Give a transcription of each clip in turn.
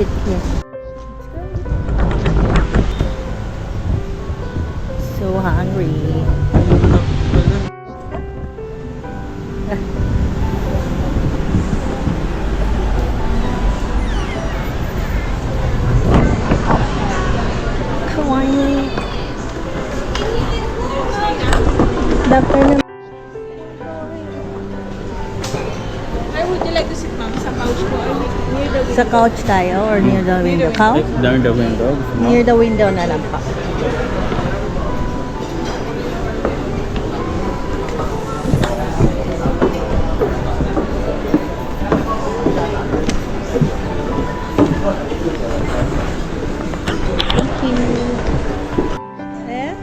eat here. So hungry. Kawaii. Doctor na. Where would you like to sit, ma'am? Sa couch ko or near the window? Sa couch tayo or near the window? Couch? Down the window. No? Near the window na lang pa. Thank you. Eh?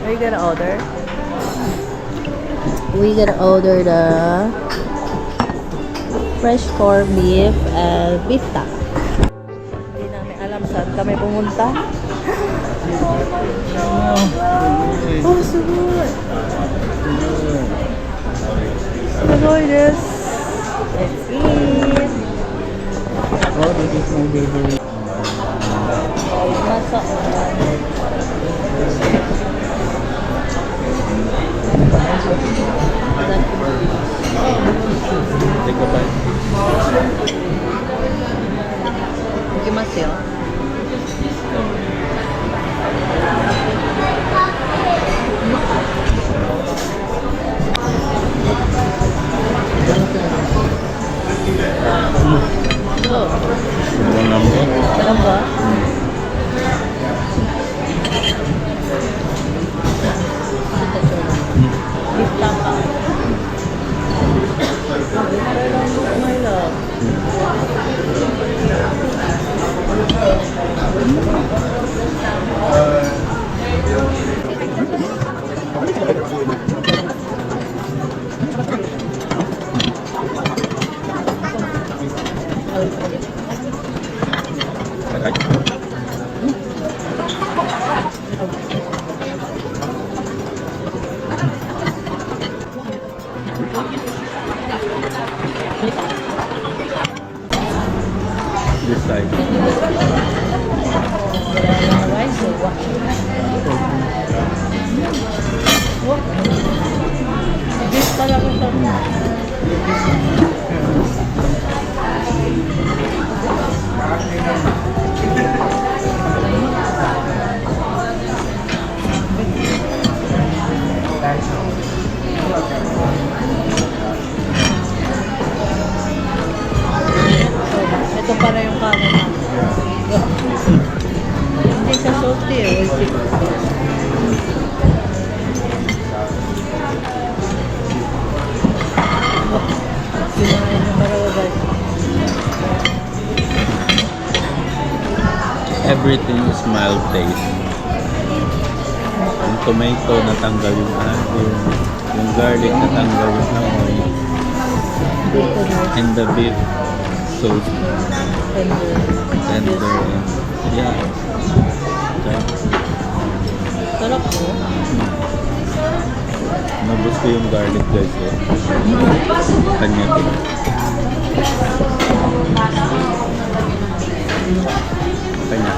Are you gonna order? We gonna order the fresh corned beef and beef stock. Hindi namin alam saan kami pumunta. Oh, so good. Enjoy this. Let's eat. Oh, this is my baby. Masak. Take a bite. いきますよ。Sobrang lambot. Sarap ba? Beef tapa. My love. This side. Beef talaga siya. Ito para yung kanin natin. Hindi siya salty eh. Kinain na parawa guys. Everything is mild taste. Yung tomato natanggal yung asin. Yung garlic natanggal yung amoy. And the beef so tender. Yeah. Sarap po. Nabos ko yung garlic guys eh. Kanya ko. Kanya.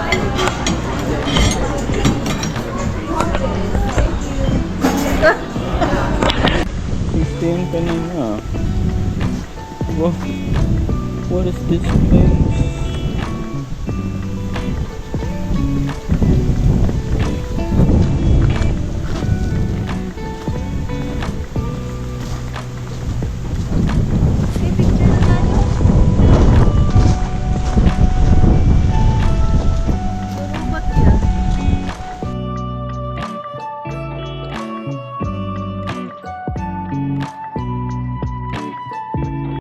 Christian kanina. What is this place?